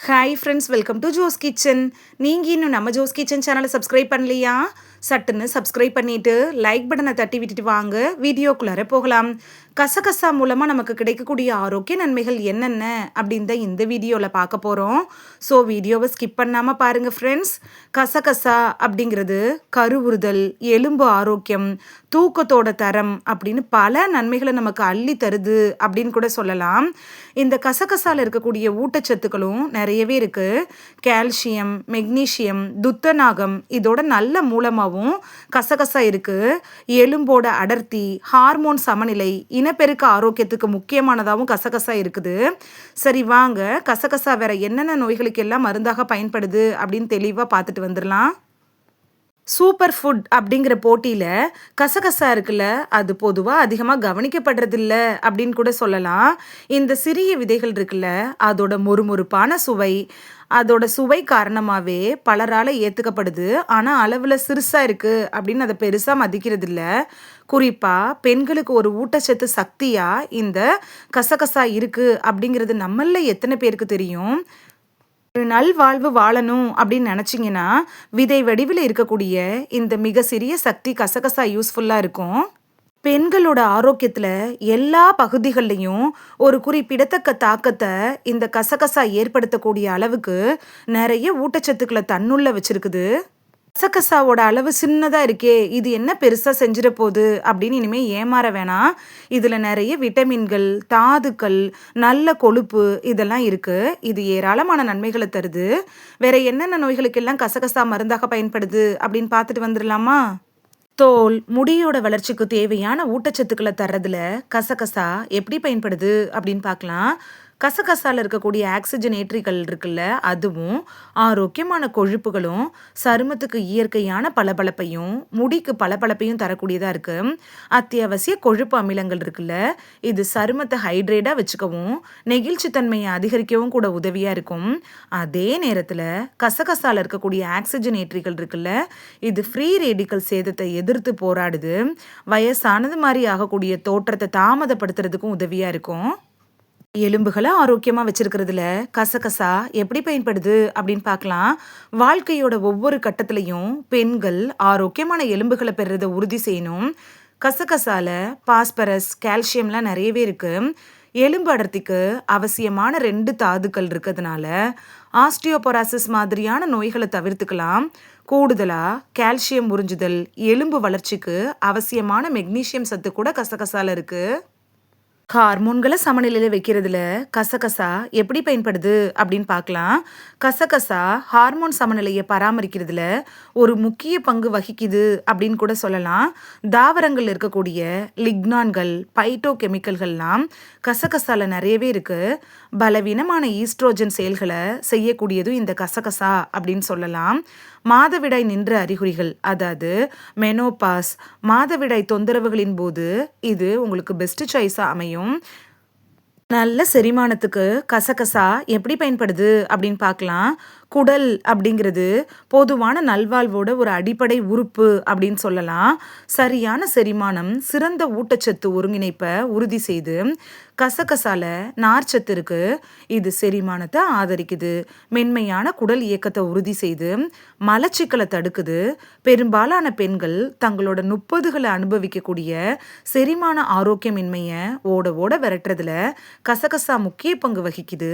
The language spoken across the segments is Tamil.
Hi friends, welcome to Jo's kitchen. நீங்கள் இன்னும் நம்ம ஜோஸ் கிச்சன் சேனலை சப்ஸ்கிரைப் பண்ணலையா? சட்டுன்னு சப்ஸ்கிரைப் பண்ணிவிட்டு லைக் பட்டனை தட்டி விட்டுட்டு வாங்க வீடியோக்குள்ளார போகலாம். கசகசா மூலமாக நமக்கு கிடைக்கக்கூடிய ஆரோக்கிய நன்மைகள் என்னென்ன அப்படின்னு தான் இந்த வீடியோவில் பார்க்க போகிறோம். ஸோ வீடியோவை ஸ்கிப் பண்ணாமல் பாருங்கள் ஃப்ரெண்ட்ஸ். கசகசா அப்படிங்கிறது கருவுறுதல், எலும்பு ஆரோக்கியம், தூக்கத்தோட தரம் அப்படின்னு பல நன்மைகளை நமக்கு அள்ளி தருது அப்படின்னு கூட சொல்லலாம். இந்த கசகசால இருக்கக்கூடிய ஊட்டச்சத்துக்களும் நிறையவே இருக்குது. கால்சியம், மெக்னீஷியம், துத்தநாகம் இதோட நல்ல மூலமாகவும் கசகசா இருக்குது. எலும்போட அடர்த்தி, ஹார்மோன் சமநிலை, இனப்பெருக்க ஆரோக்கியத்துக்கு முக்கியமானதாகவும் கசகசா இருக்குது. சரி வாங்க, கசகசா வேற என்னென்ன நோய்களுக்கு எல்லாம் மருந்தாக பயன்படுது அப்படின்னு தெளிவாக பார்த்துட்டு வந்துடலாம். சூப்பர் ஃபுட் அப்படிங்கிற போட்டியில் கசகசா இருக்குல்ல, அது பொதுவாக அதிகமாக கவனிக்கப்படுறதில்ல அப்படின்னு கூட சொல்லலாம். இந்த சிறிய விதைகள் இருக்குல்ல, அதோட மொறுமொறுப்பான சுவை, அதோட சுவை காரணமாகவே பலரால் ஏற்றுக்கப்படுது. ஆனால் அளவில் சிறுசாக இருக்குது அப்படின்னு அதை பெருசாக மதிக்கிறது இல்லை. குறிப்பாக பெண்களுக்கு ஒரு ஊட்டச்சத்து சக்தியாக இந்த கசகசா இருக்குது அப்படிங்கிறது நம்மள எத்தனை பேருக்கு தெரியும்? ஒரு நல்வாழ்வு வாழணும் அப்படின்னு நினச்சிங்கன்னா விதை வடிவில் இருக்கக்கூடிய இந்த மிக சிறிய சக்தி கசகசா யூஸ்ஃபுல்லாக இருக்கும். பெண்களோட ஆரோக்கியத்தில் எல்லா பகுதிகள்லையும் ஒரு குறிப்பிடத்தக்க தாக்கத்தை இந்த கசகசா ஏற்படுத்தக்கூடிய அளவுக்கு நிறைய ஊட்டச்சத்துக்களை தன்னுள்ள வச்சிருக்குது. கசகசாவோட அளவு சின்னதாக இருக்கே, இது என்ன பெருசாக செஞ்சிட போகுது அப்படின்னு இனிமேல் ஏமாற வேணாம். இதில் நிறைய விட்டமின்கள், தாதுக்கள், நல்ல கொழுப்பு இதெல்லாம் இருக்குது. இது ஏராளமான நன்மைகளை தருது. வேற என்னென்ன நோய்களுக்கெல்லாம் கசகசா மருந்தாக பயன்படுது அப்படின்னு பார்த்துட்டு வந்துடலாமா? தோல், முடியோட வளர்ச்சிக்கு தேவையான ஊட்டச்சத்துக்களை தர்றதுல கசகசா எப்படி பயன்படுது அப்படின்னு பார்க்கலாம். கசகசால இருக்கக்கூடிய ஆக்சிஜனேற்றிகள் இருக்குல்ல, அதுவும் ஆரோக்கியமான கொழுப்புகளும் சருமத்துக்கு இயற்கையான பளபளப்பையும் முடிக்கு பளபளப்பையும் தரக்கூடியதாக இருக்கு. அத்தியாவசிய கொழுப்பு அமிலங்கள் இருக்குல்ல, இது சருமத்தை ஹைட்ரேட்டாக வச்சுக்கவும் நெகிழ்ச்சித்தன்மையை அதிகரிக்கவும் கூட உதவியாக இருக்கும். அதே நேரத்தில் கசகசால இருக்கக்கூடிய ஆக்சிஜனேற்றிகள் இருக்குல்ல, இது ஃப்ரீ ரேடிக்கல் சேதத்தை எதிர்த்து போராடுது. வயசானது மாதிரி ஆகக்கூடிய தோற்றத்தை தாமதப்படுத்துறதுக்கும் உதவியாக இருக்கும். எலும்புகளை ஆரோக்கியமாக வச்சிருக்கிறதுல கசகசா எப்படி பயன்படுது அப்படின்னு பார்க்கலாம். வாழ்க்கையோட ஒவ்வொரு கட்டத்திலையும் பெண்கள் ஆரோக்கியமான எலும்புகளை பெறுறதை உறுதி செய்யணும். கசகசால பாஸ்பரஸ், கால்சியம்லாம் நிறையவே இருக்கு. எலும்பு அடர்த்திக்கு அவசியமான 2 தாதுக்கள் இருக்கிறதுனால ஆஸ்டியோபொராசிஸ் மாதிரியான நோய்களை தவிர்த்துக்கலாம். கூடுதலாக கால்சியம் உறிஞ்சுதல், எலும்பு வளர்ச்சிக்கு அவசியமான மெக்னீஷியம் சத்து கூட கசகசால இருக்குது. ஹார்மோன்களை சமநிலையில் வைக்கிறதுல கசகசா எப்படி பயன்படுது அப்படின்னு பார்க்கலாம். கசகசா ஹார்மோன் சமநிலையை பராமரிக்கிறதுல ஒரு முக்கிய பங்கு வகிக்குது அப்படின்னு கூட சொல்லலாம். தாவரங்கள் இருக்கக்கூடிய லிக்னான்கள், பைட்டோ கெமிக்கல்கள்லாம் கசகசால நிறையவே இருக்கு. பலவீனமான ஈஸ்ட்ரோஜன் செயல்களை செய்யக்கூடியதும் இந்த கசகசா அப்படின்னு சொல்லலாம். மாதவிடாய் நின்ற அறிகுறிகள், அதாவது மெனோபாஸ், மாதவிடாய் தொந்தரவுகளின் போது இது உங்களுக்கு பெஸ்ட் சாய்ஸாக அமையும். நல்ல செரிமானத்துக்கு கசகசா எப்படி பயன்படுது அப்படின்னு பார்க்கலாம். குடல் அப்படிங்கிறது பொதுவான நல்வாழ்வோட ஒரு அடிப்படை உறுப்பு அப்படின்னு சொல்லலாம். சரியான செரிமானம், சிறந்த ஊட்டச்சத்து ஒருங்கிணைப்பை உறுதி செய்து கசகசால நார்ச்சத்து இருக்கு. இது செரிமானத்தை ஆதரிக்குது, மென்மையான குடல் இயக்கத்தை உறுதி செய்து மலச்சிக்கலை தடுக்குது. பெரும்பாலான பெண்கள் தங்களோட 30களை அனுபவிக்கக்கூடிய செரிமான ஆரோக்கியமின்மையை ஓட ஓட விரட்டுறதுல கசகசா முக்கிய பங்கு வகிக்குது.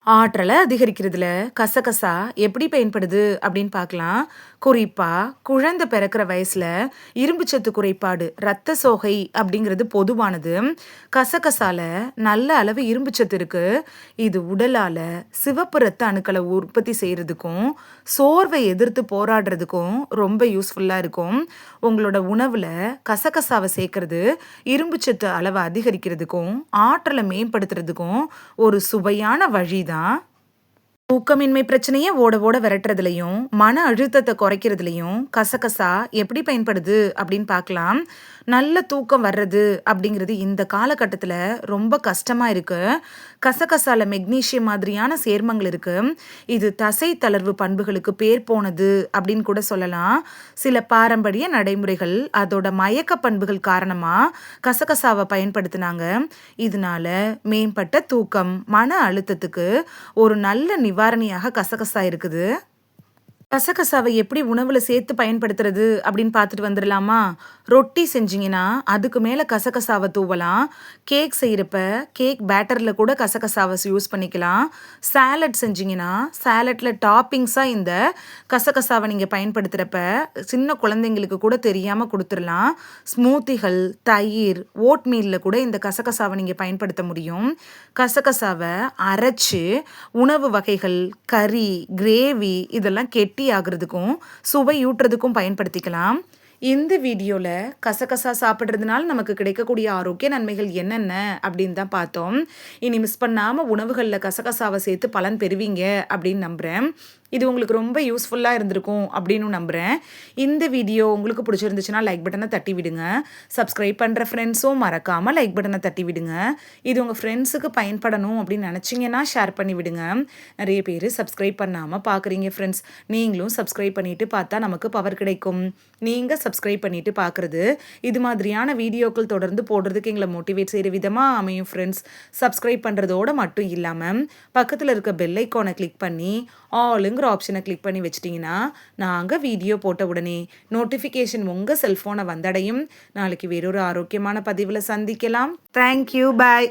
ஆற்றலை அதிகரிக்கிறதுல கசகசா எப்படி பயன்படுது அப்படின்னு பார்க்கலாம். குறிப்பாக குழந்தை பிறக்கிற வயசில் இரும்புச்சத்து குறைபாடு, இரத்த சோகை அப்படிங்கிறது பொதுவானது. கசகசால நல்ல அளவு இரும்புச்சத்து இருக்குது. இது உடலால் சிவப்பு இரத்த அணுக்களை உற்பத்தி செய்கிறதுக்கும் சோர்வை எதிர்த்து போராடுறதுக்கும் ரொம்ப யூஸ்ஃபுல்லாக இருக்கும். உங்களோட உணவில் கசகசாவை சேர்க்கறது இரும்புச்சத்து அளவை அதிகரிக்கிறதுக்கும் ஆற்றலை மேம்படுத்துறதுக்கும் ஒரு சுவையான வழிதான். தூக்கமின்மை பிரச்சனையை ஓட ஓட விரட்டுறதுலையும் மன அழுத்தத்தை குறைக்கிறதுலையும் கசகசா எப்படி பயன்படுது அப்படின்னு பார்க்கலாம். நல்ல தூக்கம் வர்றது அப்படிங்கிறது இந்த காலகட்டத்தில் ரொம்ப கஷ்டமாக இருக்குது. கசகசால மெக்னீசியம் மாதிரியான சேர்மங்கள் இருக்கு. இது தசை தளர்வு பண்புகளுக்கு பேர் போனது அப்படின்னு கூட சொல்லலாம். சில பாரம்பரிய நடைமுறைகள் அதோட மயக்க பண்புகள் காரணமா கசகசாவை பயன்படுத்தினாங்க. இதனால மேம்பட்ட தூக்கம், மன அழுத்தத்துக்கு ஒரு நல்ல நிவாரணியாக கசகசா இருக்குது. கசகசாவை எப்படி உணவுல சேர்த்து பயன்படுத்துறது அப்படின்னு பார்த்துட்டு வந்துடலாமா? ரொட்டி செஞ்சீங்கன்னா அதுக்கு மேல கசகசாவை தூவலாம். கேக் செய்யறப்ப கேக் பேட்டர்ல கூட கசகசாவை யூஸ் பண்ணிக்கலாம். சாலட் செஞ்சீங்கன்னா சாலட்ல டாப்பிங்ஸா இந்த கசகசாவை நீங்க பயன்படுத்துறப்ப சின்ன குழந்தைங்களுக்கு கூட தெரியாம கொடுத்துடலாம். ஸ்மூத்திகள், தயிர், ஓட்மீல்ல கூட இந்த கசகசாவை நீங்க பயன்படுத்த முடியும். கசகசாவை அரைச்சு உணவு வகைகள், கறி, கிரேவி இதெல்லாம் கெட்டி ஆகுறதுக்கும் சுவையூட்டுறதுக்கும் பயன்படுத்திக்கலாம். இந்த வீடியோவில் கசகசா சாப்பிட்றதுனால நமக்கு கிடைக்கக்கூடிய ஆரோக்கிய நன்மைகள் என்னென்ன அப்படின்னு தான் பார்த்தோம். இனி மிஸ் பண்ணாமல் உணவுகளில் கசகசாவை சேர்த்து பலன் பெறுவீங்க அப்படின்னு நம்புகிறேன். இது உங்களுக்கு ரொம்ப யூஸ்ஃபுல்லாக இருந்திருக்கும் அப்படின்னு நம்புகிறேன். இந்த வீடியோ உங்களுக்கு பிடிச்சிருந்துச்சுன்னா லைக் பட்டனை தட்டி விடுங்க. சப்ஸ்கிரைப் பண்ணுற ஃப்ரெண்ட்ஸும் மறக்காமல் லைக் பட்டனை தட்டி விடுங்க. இது உங்கள் ஃப்ரெண்ட்ஸுக்கு பயன்படணும் அப்படின்னு நினச்சிங்கன்னா ஷேர் பண்ணி விடுங்க. நிறைய பேர் சப்ஸ்கிரைப் பண்ணாமல் பார்க்குறீங்க ஃப்ரெண்ட்ஸ். நீங்களும் சப்ஸ்கிரைப் பண்ணிவிட்டு பார்த்தா நமக்கு பவர் கிடைக்கும். நீங்கள் சப்ஸ்கிரைப் பண்ணிவிட்டு பார்க்குறது இது மாதிரியான வீடியோக்கள் தொடர்ந்து போடுறதுக்கு எங்களை மோட்டிவேட் செய்கிற விதமாக அமையும் ஃப்ரெண்ட்ஸ். சப்ஸ்கிரைப் பண்ணுறதோடு மட்டும் இல்லாமல் பக்கத்தில் இருக்க பெல் ஐக்கானை கிளிக் பண்ணி ஆளுங்கிற ஆப்ஷனை கிளிக் பண்ணி வச்சிட்டிங்கன்னா நாங்கள் வீடியோ போட்ட உடனே நோட்டிஃபிகேஷன் உங்கள் செல்ஃபோனை வந்தடையும். நாளைக்கு வேறொரு ஆரோக்கியமான பதிவில் சந்திக்கலாம். தேங்க்யூ, பாய்.